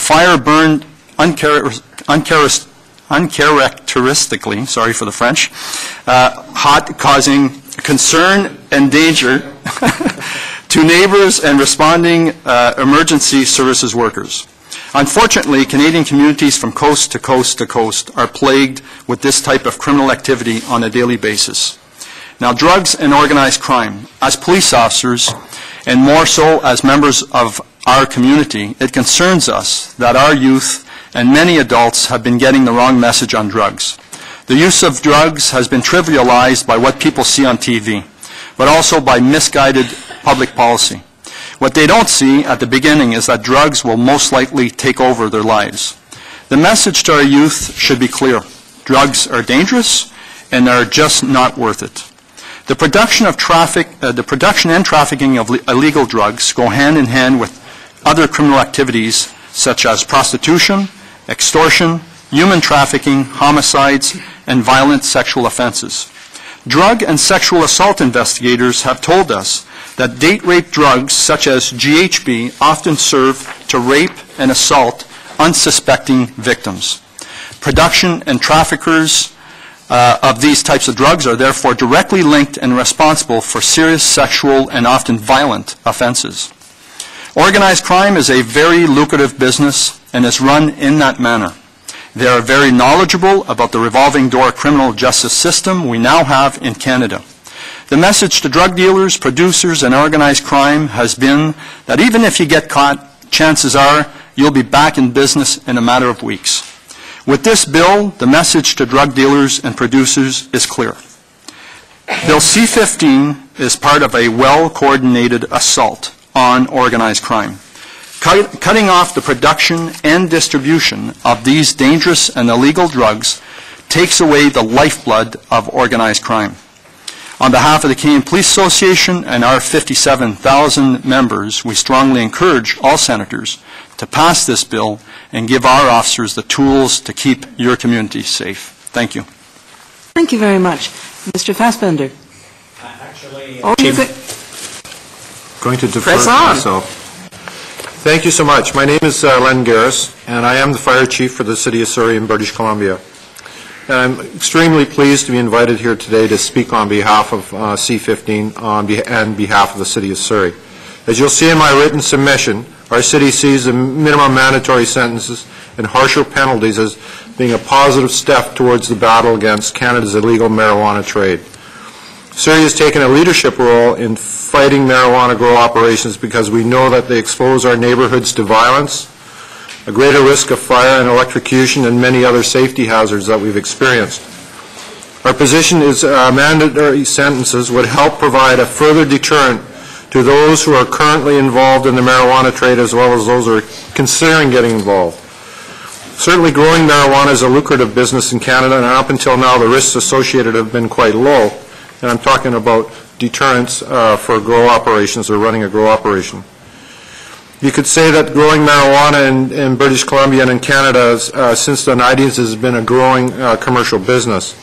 fire burned uncharacteristically, sorry for the French, hot, causing concern and danger to neighbors and responding emergency services workers. Unfortunately, Canadian communities from coast to coast to coast are plagued with this type of criminal activity on a daily basis. Now, drugs and organized crime, as police officers, and more so as members of our community, it concerns us that our youth and many adults have been getting the wrong message on drugs. The use of drugs has been trivialized by what people see on TV, but also by misguided public policy. What they don't see at the beginning is that drugs will most likely take over their lives. The message to our youth should be clear. Drugs are dangerous and are just not worth it. The production and trafficking of illegal drugs go hand in hand with other criminal activities such as prostitution, extortion, human trafficking, homicides, and violent sexual offenses. Drug and sexual assault investigators have told us that date-rape drugs such as GHB often serve to rape and assault unsuspecting victims. Production and traffickers of these types of drugs are therefore directly linked and responsible for serious sexual and often violent offenses. Organized crime is a very lucrative business and is run in that manner. They are very knowledgeable about the revolving door criminal justice system we now have in Canada. The message to drug dealers, producers, and organized crime has been that even if you get caught, chances are you'll be back in business in a matter of weeks. With this bill, the message to drug dealers and producers is clear. Bill C-15 is part of a well-coordinated assault on organized crime. Cutting off the production and distribution of these dangerous and illegal drugs takes away the lifeblood of organized crime. On behalf of the Canadian Police Association and our 57,000 members, we strongly encourage all senators to pass this bill and give our officers the tools to keep your community safe. Thank you. Thank you very much. Mr. Fassbender. Actually, going to defer press on. myself. Thank you so much. My name is Len Garis, and I am the fire chief for the City of Surrey in British Columbia. And I'm extremely pleased to be invited here today to speak on behalf of C-15 and behalf of the City of Surrey. As you'll see in my written submission, our city sees the minimum mandatory sentences and harsher penalties as being a positive step towards the battle against Canada's illegal marijuana trade. Surrey has taken a leadership role in fighting marijuana grow operations because we know that they expose our neighborhoods to violence, a greater risk of fire and electrocution, and many other safety hazards that we've experienced. Our position is mandatory sentences would help provide a further deterrent to those who are currently involved in the marijuana trade as well as those who are considering getting involved. Certainly growing marijuana is a lucrative business in Canada, and up until now the risks associated have been quite low. And I'm talking about deterrence for grow operations or running a grow operation. You could say that growing marijuana in British Columbia and in Canada since the 90s has been a growing commercial business.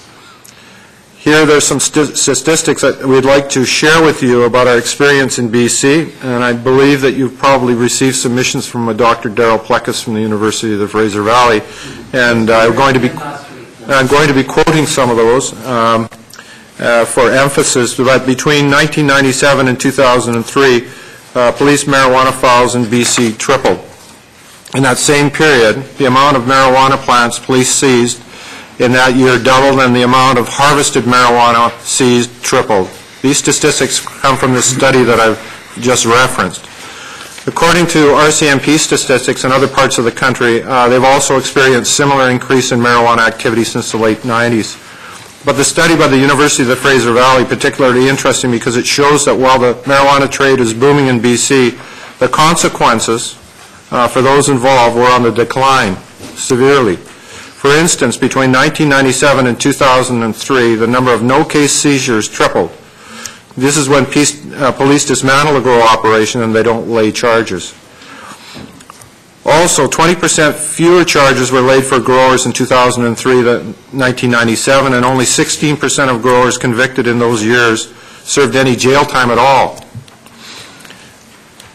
Here there's some statistics that we'd like to share with you about our experience in BC, and I believe that you've probably received submissions from Dr. Darrell Plekas from the University of the Fraser Valley, and I'm going to be quoting some of those. For emphasis, that between 1997 and 2003, police marijuana files in BC tripled. In that same period, the amount of marijuana plants police seized in that year doubled, and the amount of harvested marijuana seized tripled. These statistics come from the study that I've just referenced. According to RCMP statistics in other parts of the country, they've also experienced similar increase in marijuana activity since the late 90s. But the study by the University of the Fraser Valley, particularly interesting because it shows that while the marijuana trade is booming in BC, the consequences for those involved were on the decline severely. For instance, between 1997 and 2003, the number of no-case seizures tripled. This is when police dismantle a grow operation and they don't lay charges. Also, 20% fewer charges were laid for growers in 2003 than 1997, and only 16% of growers convicted in those years served any jail time at all.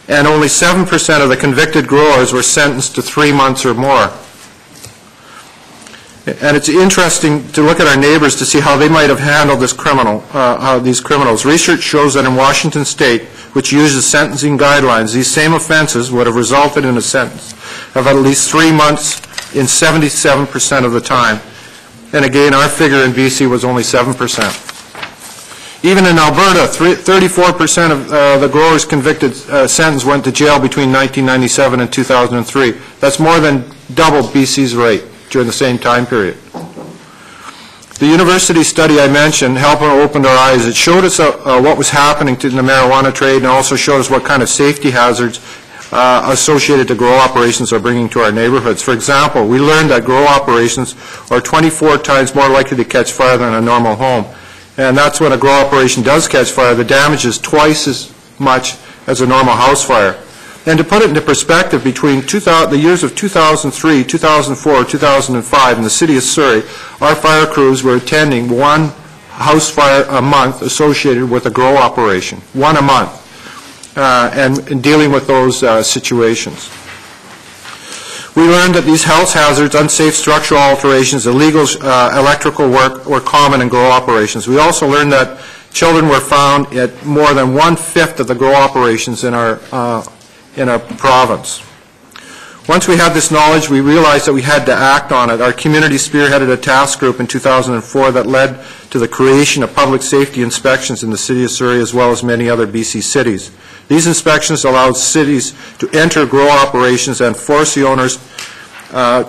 and only 7% of the convicted growers were sentenced to 3 months or more. And it's interesting to look at our neighbors to see how they might have handled these criminals. Research shows that in Washington State, which uses sentencing guidelines, these same offenses would have resulted in a sentence of at least 3 months in 77% of the time. And again, our figure in BC was only 7%. Even in Alberta, 34% of the growers convicted sentence went to jail between 1997 and 2003. That's more than double BC's rate during the same time period. The university study I mentioned helped open our eyes. It showed us what was happening in the marijuana trade, and also showed us what kind of safety hazards associated to grow operations are bringing to our neighborhoods. For example, we learned that grow operations are 24 times more likely to catch fire than a normal home. And that's when a grow operation does catch fire, the damage is twice as much as a normal house fire. And to put it into perspective, between the years of 2003, 2004, 2005 in the city of Surrey, our fire crews were attending one house fire a month associated with a grow operation, one a month, and dealing with those situations. We learned that these health hazards, unsafe structural alterations, illegal electrical work were common in grow operations. We also learned that children were found at more than 1/5 of the grow operations in our province. Once we had this knowledge, we realized that we had to act on it. Our community spearheaded a task group in 2004 that led to the creation of public safety inspections in the city of Surrey as well as many other BC cities. These inspections allowed cities to enter grow operations and force the owners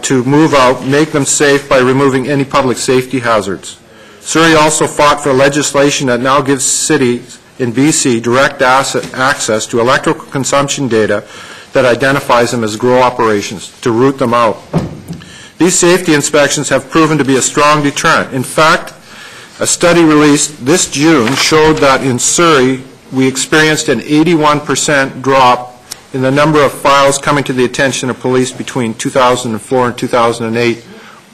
to move out, make them safe by removing any public safety hazards. Surrey also fought for legislation that now gives cities in BC direct access to electrical consumption data that identifies them as grow operations, to root them out. These safety inspections have proven to be a strong deterrent. In fact, a study released this June showed that in Surrey we experienced an 81% drop in the number of files coming to the attention of police between 2004 and 2008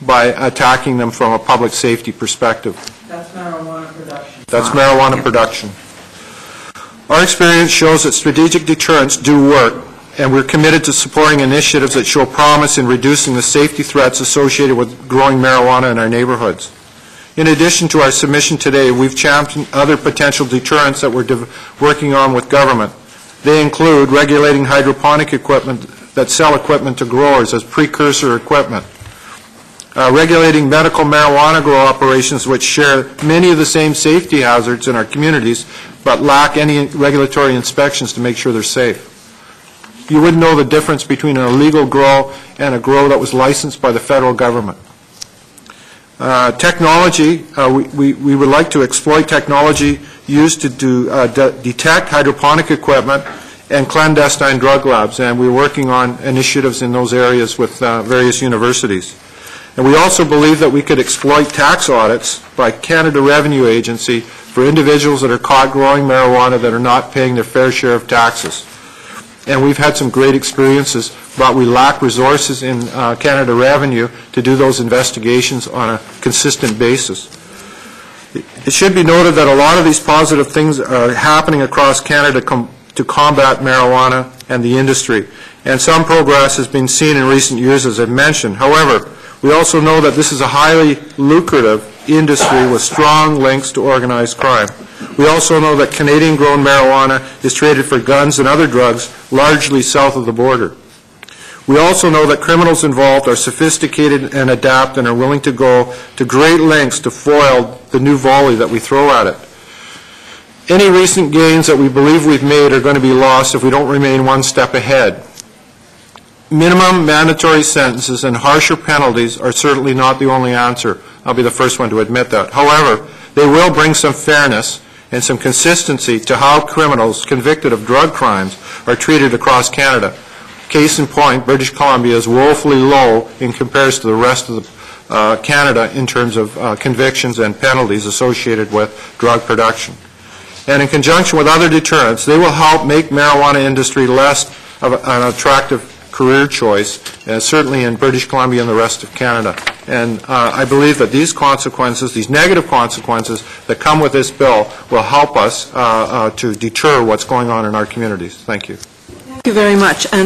by attacking them from a public safety perspective. That's marijuana production. That's marijuana production. Our experience shows that strategic deterrents do work, and we're committed to supporting initiatives that show promise in reducing the safety threats associated with growing marijuana in our neighborhoods. In addition to our submission today, we've championed other potential deterrents that we're working on with government. They include regulating hydroponic equipment that sell equipment to growers as precursor equipment, regulating medical marijuana grow operations which share many of the same safety hazards in our communities but lack any regulatory inspections to make sure they're safe. You wouldn't know the difference between an illegal grow and a grow that was licensed by the federal government. Technology, we would like to exploit technology used to detect hydroponic equipment and clandestine drug labs, and we're working on initiatives in those areas with various universities. And we also believe that we could exploit tax audits by Canada Revenue Agency for individuals that are caught growing marijuana that are not paying their fair share of taxes. And we've had some great experiences, but we lack resources in Canada Revenue to do those investigations on a consistent basis. It should be noted that a lot of these positive things are happening across Canada to combat marijuana and the industry, and some progress has been seen in recent years, as I've mentioned. However, we also know that this is a highly lucrative industry with strong links to organized crime. We also know that Canadian-grown marijuana is traded for guns and other drugs largely south of the border. We also know that criminals involved are sophisticated and adept and are willing to go to great lengths to foil the new volley that we throw at it. Any recent gains that we believe we've made are going to be lost if we don't remain one step ahead. Minimum mandatory sentences and harsher penalties are certainly not the only answer. I'll be the first one to admit that. However, they will bring some fairness and some consistency to how criminals convicted of drug crimes are treated across Canada. Case in point, British Columbia is woefully low in comparison to the rest of Canada in terms of convictions and penalties associated with drug production. And in conjunction with other deterrents, they will help make marijuana industry less of an attractive career choice, certainly in British Columbia and the rest of Canada. And I believe that these consequences, these negative consequences that come with this bill will help us to deter what's going on in our communities. Thank you. you very much. And